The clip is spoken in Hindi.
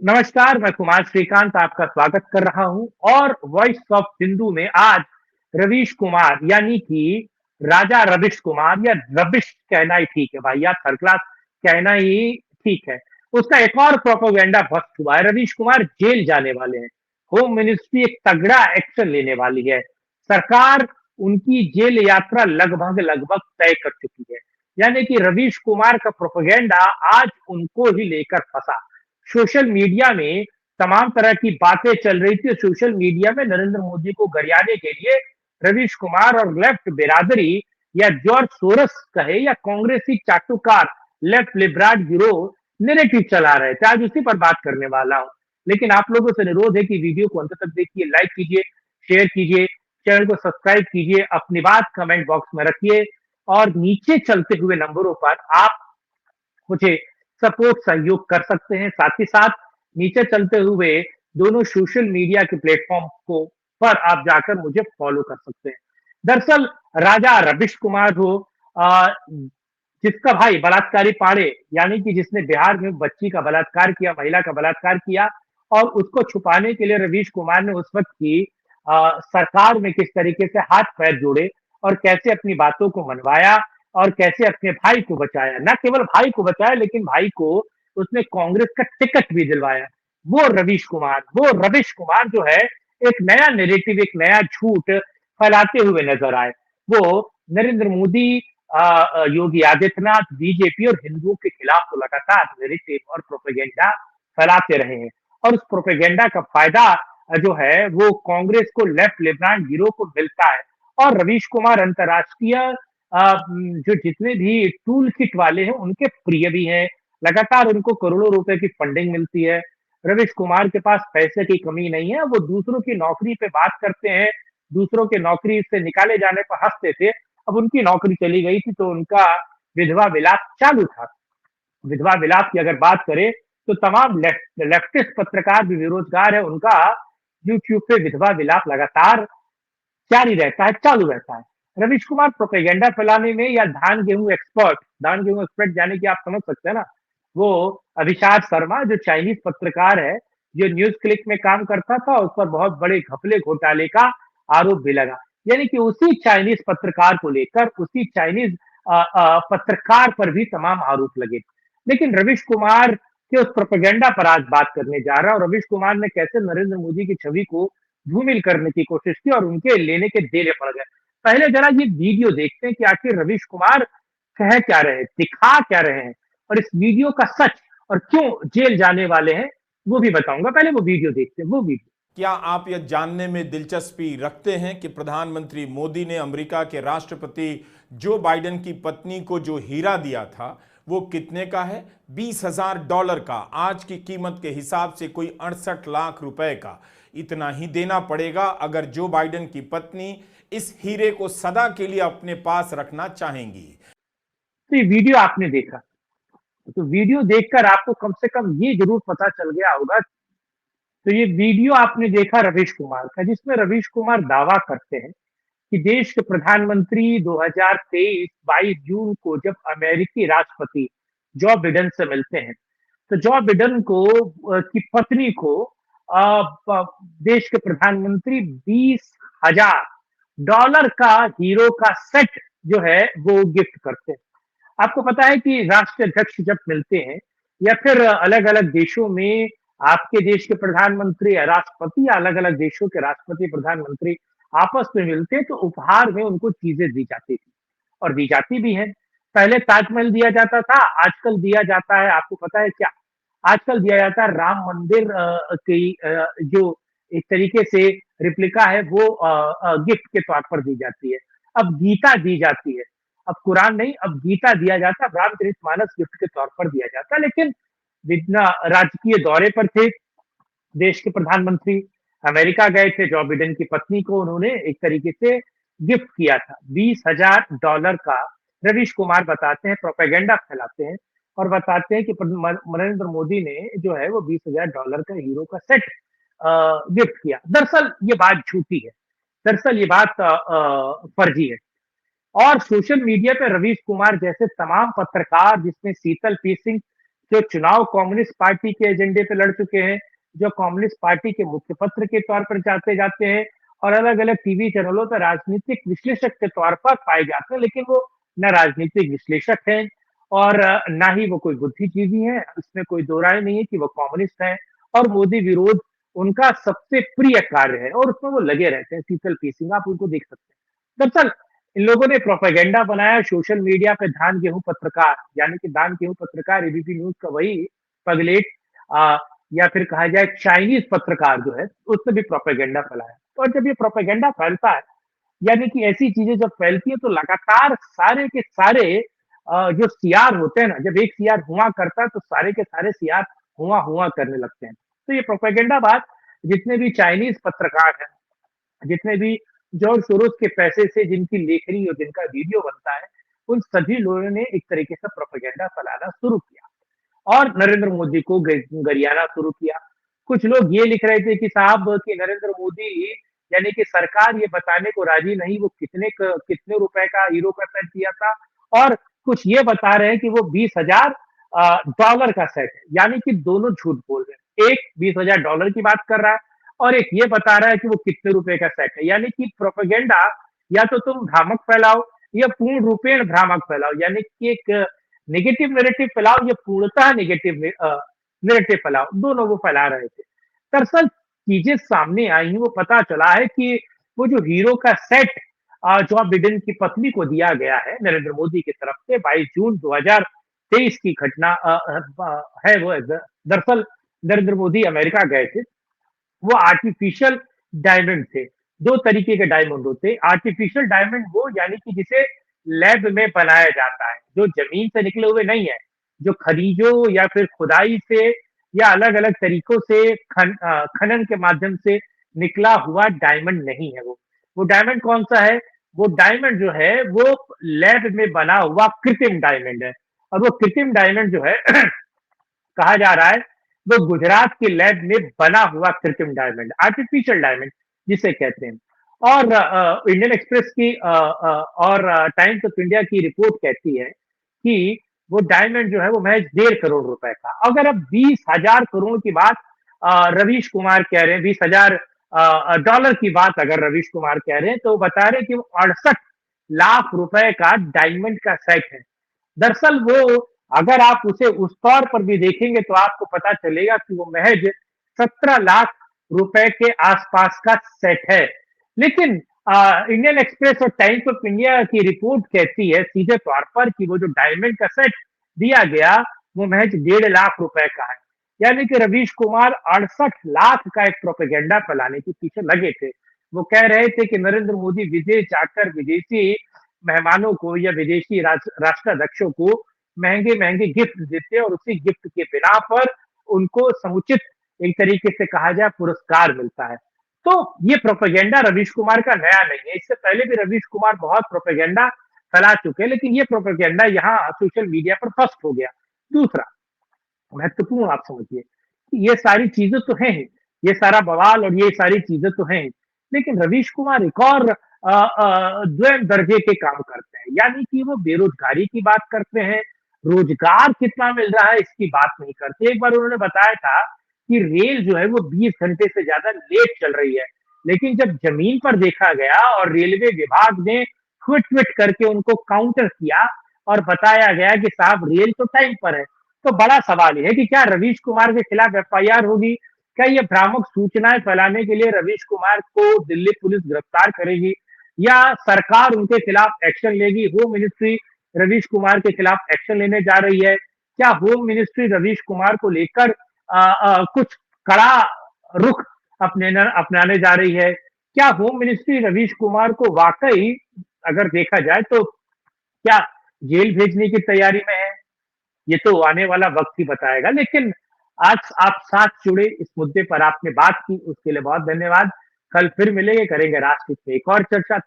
नमस्कार, मैं कुमार श्रीकांत आपका स्वागत कर रहा हूं और वॉइस ऑफ हिंदू में आज रवीश कुमार यानी कि राजा रविश कुमार या रविश कहना ही ठीक है भाई या थर्ड क्लास कहना ही ठीक है। उसका एक और प्रोपोगेंडा बस्ट हुआ है। रवीश कुमार जेल जाने वाले हैं। होम मिनिस्ट्री एक तगड़ा एक्शन लेने वाली है। सरकार उनकी जेल यात्रा लगभग लगभग तय कर चुकी है। यानी कि रवीश कुमार का प्रोपोगेंडा आज उनको ही लेकर फंसा। सोशल मीडिया में तमाम तरह की बातें चल रही थी। सोशल मीडिया में नरेंद्र मोदी को गरियाने के लिए रवीश कुमार और लेफ्ट बिरादरी या जॉर्ज सोरस कहे या कांग्रेसी चाटुकार लेफ्ट लिबरार्ड गिरोह नेरेटिव चला रहे थे। आज उसी पर बात करने वाला हूं। लेकिन आप लोगों से अनुरोध है कि वीडियो को अंत तक देखिए, लाइक कीजिए, शेयर कीजिए, चैनल को सब्सक्राइब कीजिए, अपनी बात कमेंट बॉक्स में रखिए और नीचे चलते हुए नंबरों पर आप मुझे सपोर्ट सहयोग कर सकते हैं। साथ ही साथ नीचे चलते हुए दोनों सोशल मीडिया के प्लेटफॉर्म को पर आप जाकर मुझे फॉलो कर सकते हैं। दरअसल राजा रविश कुमार हो, जिसका भाई बलात्कारी पाड़े यानी कि जिसने बिहार में बच्ची का बलात्कार किया, महिला का बलात्कार किया और उसको छुपाने के लिए रवीश कुमार ने उस वक्त की सरकार में किस तरीके से हाथ पैर जोड़े और कैसे अपनी बातों को मनवाया और कैसे अपने भाई को बचाया। न केवल भाई को बचाया लेकिन भाई को उसने कांग्रेस का टिकट भी दिलवाया। वो रवीश कुमार, वो रविश कुमार जो है एक नया नैरेटिव, एक नया झूठ फैलाते हुए नजर आए। वो नरेंद्र मोदी, योगी आदित्यनाथ, बीजेपी और हिंदुओं के खिलाफ तो लगातार नैरेटिव और प्रोपेगेंडा फैलाते रहे हैं और उस प्रोपेगेंडा का फायदा जो है वो कांग्रेस को, लेफ्ट लिबरल गिरोह को मिलता है। और रवीश कुमार अंतर्राष्ट्रीय जो जितने भी टूल किट वाले हैं उनके प्रिय भी हैं। लगातार उनको करोड़ों रुपए की फंडिंग मिलती है। रवीश कुमार के पास पैसे की कमी नहीं है। वो दूसरों की नौकरी पे बात करते हैं, दूसरों के नौकरी से निकाले जाने पर हंसते थे। अब उनकी नौकरी चली गई थी तो उनका विधवा विलाप चालू था। विधवा विलाप की अगर बात करें तो तमाम लेफ्टिस्ट पत्रकार भी बेरोजगार है। उनका यूट्यूब पे विधवा विलाप लगातार जारी रहता है, चालू रहता है। रवीश कुमार प्रोपेगेंडा फैलाने में या धान गेहूं एक्सपर्ट यानी कि आप समझ सकते हैं ना, वो अभिषाद शर्मा जो चाइनीज पत्रकार है, जो न्यूज क्लिक में काम करता था, उस पर बहुत बड़े घपले घोटाले का आरोप भी लगा। यानी कि उसी चाइनीज पत्रकार को लेकर उसी चाइनीज पत्रकार पर भी तमाम आरोप लगे। लेकिन रवीश कुमार के उस प्रोपेगेंडा पर आज बात करने जा रहा है और रवीश कुमार ने कैसे नरेंद्र मोदी की छवि को धूमिल करने की कोशिश की और उनके लेने के डेरे पड़ गए। पहले जरा ये वीडियो देखते हैं कि आखिर रवीश कुमार कह क्या रहे हैं, दिखा क्या रहे हैं और इस वीडियो का सच और क्यों जेल जाने वाले हैं वो भी बताऊंगा। पहले वो वीडियो देखते हैं, वो वीडियो। क्या आप यह जानने में दिलचस्पी रखते हैं कि प्रधानमंत्री मोदी ने अमेरिका के राष्ट्रपति जो बाइडेन की पत्नी को जो हीरा दिया था वो कितने का है? $20,000 का। आज की कीमत के हिसाब से कोई 68 लाख रुपए का। इतना ही देना पड़ेगा अगर जो बाइडेन की पत्नी इस हीरे को सदा के लिए अपने पास रखना चाहेंगी। तो ये वीडियो आपने देखा, तो वीडियो देखकर आपको कम से कम ये जरूर पता चल गया होगा। तो ये वीडियो आपने देखा रवीश कुमार का, जिसमें रवीश कुमार दावा करते हैं कि देश के प्रधानमंत्री 2023 22 जून को जब अमेरिकी राष्ट्रपति जो बिडेन से मिलते हैं तो जो बिडेन को की पत्नी को देश के प्रधानमंत्री $20,000 का हीरो का सेट जो है वो गिफ्ट करते हैं। आपको पता है कि राष्ट्राध्यक्ष जब मिलते हैं या फिर अलग अलग देशों में आपके देश के प्रधानमंत्री या राष्ट्रपति या अलग अलग देशों के राष्ट्रपति प्रधानमंत्री आपस में मिलते हैं तो उपहार में उनको चीजें दी जाती थी और दी जाती भी हैं। पहले ताजमहल दिया जाता था, आजकल दिया जाता है, आपको पता है क्या? आजकल दिया जाता है राम मंदिर की जो एक तरीके से रिप्लिका है वो गिफ्ट के तौर पर दी जाती है। अब गीता दी जाती है, अब कुरान नहीं, अब गीता दिया जाता है, रामचरितमानस गिफ्ट के तौर पर दिया जाता है। लेकिन बिना राजकीय दौरे पर थे देश के प्रधानमंत्री, अमेरिका गए थे, जो बिडेन की पत्नी को उन्होंने एक तरीके से गिफ्ट किया था $20,000 का। रवीश कुमार बताते हैं, प्रोपेगेंडा फैलाते हैं और बताते हैं कि नरेंद्र मोदी ने जो है वो $20,000 का हीरो का सेट गिफ्ट किया। दरअसल ये बात झूठी है, दरअसल ये बात फर्जी है। और सोशल मीडिया पे रवीश कुमार जैसे तमाम पत्रकार, जिसमें शीतल पी सिंह जो चुनाव कम्युनिस्ट पार्टी के एजेंडे पे लड़ चुके हैं, जो कम्युनिस्ट पार्टी के मुखपत्र के तौर पर जाते जाते हैं और अलग-अलग टीवी चैनलों पर राजनीतिक विश्लेषक के तौर पर पाए जाते हैं, लेकिन वो न राजनीतिक विश्लेषक हैं और ना ही वो कोई बुद्धिजीवी हैं, इसमें कोई दो राय नहीं है कि वो कम्युनिस्ट हैं और मोदी विरोध उनका सबसे प्रिय कार्य है और उसमें वो लगे रहते हैं, शीतल पीसिंग आप उनको देख सकते हैं। दरअसल इन लोगों ने प्रोपेगेंडा बनाया सोशल मीडिया पे धान गेहूं पत्रकार, यानी कि धान गेहूं पत्रकार एबीपी न्यूज का वही पगलेट या फिर कहा जाए चाइनीज पत्रकार जो है, उसने भी प्रोपेगेंडा फैलाया। और जब ये प्रोपेगेंडा फैलता है, यानी कि ऐसी चीजें जब फैलती है तो लगातार सारे के सारे जो सीआर होते हैं ना, जब एक सीआर हुआ करता है तो सारे के सारे सीआर हुआ हुआ करने लगते हैं। तो ये प्रोपेगेंडा बात जितने भी चाइनीज पत्रकार हैं, जितने भी जॉर्ज सोरोस के पैसे से जिनकी लेखनी और जिनका वीडियो बनता है, उन सभी लोगों ने एक तरीके से प्रोपेगेंडा फैलाना शुरू किया और नरेंद्र मोदी को गरियाना शुरू किया। कुछ लोग ये लिख रहे थे कि साहब कि नरेंद्र मोदी यानी कि सरकार ये बताने को राजी नहीं वो कितने रुपए का हीरो का सेट दिया था और कुछ ये बता रहे हैं कि वो 20,000 डॉलर का सेट है, यानी कि दोनों झूठ बोल रहे हैं। एक 20,000 डॉलर की बात कर रहा है और एक ये बता रहा है कि वो कितने रुपए का सेट है, यानी कि प्रोपेगेंडा या तो तुम भ्रामक फैलाओ या पूर्ण रूपेण भ्रामक फैलाओ, यानी कि एक नेगेटिव नैरेटिव फैलाओ या पूर्णतः नेगेटिव नैरेटिव फैलाओ, दोनों वो फैला रहे थे। दरअसल चीजें सामने आई हैं, वो पता चला है कि वो जो हीरो का सेट जो बिडेन की पत्नी को दिया गया है नरेंद्र मोदी की तरफ से 22 जून 2023 की घटना है वो दरअसल नरेंद्र मोदी अमेरिका गए थे, वो आर्टिफिशियल डायमंड थे। 2 तरीके के डायमंड होते हैं। आर्टिफिशियल डायमंड वो यानी कि जिसे लैब में बनाया जाता है, जो ज़मीन से निकले हुए नहीं है, जो खनिजों या फिर खुदाई से या अलग-अलग तरीकों से खनन के माध्यम से निकला हुआ डायमंड नहीं है वो। वो डायमंड कौन-सा है? वो डायमंड जो है वो लैब में बना हुआ कृत्रिम डायमंड है और वो कृत्रिम डायमंड जो है कहा जा रहा है वो गुजरात के लैब में बना हुआ कृत्रिम डायमंड, आर्टिफिशियल डायमंड जिसे कहते हैं। और इंडियन एक्सप्रेस की और टाइम्स ऑफ इंडिया की रिपोर्ट कहती है कि वो डायमंड जो है वो महज 1.5 करोड़ रुपए का। अगर अब 20,000 करोड़ की बात रवीश कुमार कह रहे हैं, 20,000 डॉलर की बात अगर रवीश कुमार कह रहे हैं तो वो बता रहे हैं कि वो 68 लाख रुपए का डायमंड का सेट है। दरअसल वो अगर आप उसे उस तौर पर भी देखेंगे तो आपको पता चलेगा कि वो महज 17 लाख रुपए के आसपास का सेट है। लेकिन इंडियन एक्सप्रेस और टाइम्स ऑफ इंडिया की रिपोर्ट कहती है सीधे तौर पर कि वो जो डायमंड का सेट दिया गया वो महज 1.5 लाख रुपए का है। यानी कि रवीश कुमार 68 लाख का एक प्रोपेगेंडा फैलाने के पीछे लगे थे। वो कह रहे थे कि नरेंद्र मोदी विदेश जाकर विदेशी मेहमानों को या विदेशी राष्ट्राध्यक्षों को महंगे-महंगे गिफ्ट देते हैं और उसी गिफ्ट के बिना पर उनको समुचित एक तरीके से कहा जाए पुरस्कार मिलता है। तो ये प्रोपेगेंडा रवीश कुमार का नया नहीं है। इससे पहले भी रवीश कुमार बहुत प्रोपेगेंडा फैला चुके हैं, लेकिन ये प्रोपेगेंडा यहाँ सोशल मीडिया पर फर्स्ट हो गया। दूसरा महत्वपूर्ण आप समझिए कि ये सारी चीजें तो हैं ही, ये सारा बवाल और ये सारी चीजें तो हैं ही, लेकिन रवीश कुमार एक और द्वैम दर्जे के काम करते हैं, यानी कि वो बेरोजगारी की बात करते हैं, रोजगार कितना मिल रहा है इसकी बात नहीं करते। एक बार उन्होंने बताया था कि रेल जो है वो 20 घंटे से ज्यादा लेट चल रही है, लेकिन जब जमीन पर देखा गया और रेलवे विभाग ने ट्वीट करके उनको काउंटर किया और बताया गया कि साहब रेल तो टाइम पर है, तो बड़ा सवाल ये है कि क्या रवीश कुमार के खिलाफ एफआईआर होगी? क्या ये भ्रामक सूचनाएं फैलाने के लिए रवीश कुमार को दिल्ली पुलिस गिरफ्तार करेगी या सरकार उनके खिलाफ एक्शन लेगी? होम मिनिस्ट्री रवीश कुमार के खिलाफ एक्शन लेने जा रही है। क्या होम मिनिस्ट्री रवीश कुमार को लेकर कुछ कड़ा रुख अपनाने जा रही है? क्या होम मिनिस्ट्री रवीश कुमार को वाकई अगर देखा जाए तो क्या जेल भेजने की तैयारी में है? ये तो आने वाला वक्त ही बताएगा। लेकिन आज आप साथ जुड़े इस मुद्दे पर आपने बात की उसके लिए बहुत धन्यवाद। कल फिर मिलेंगे, करेंगे राष्ट्रहित में एक और चर्चा।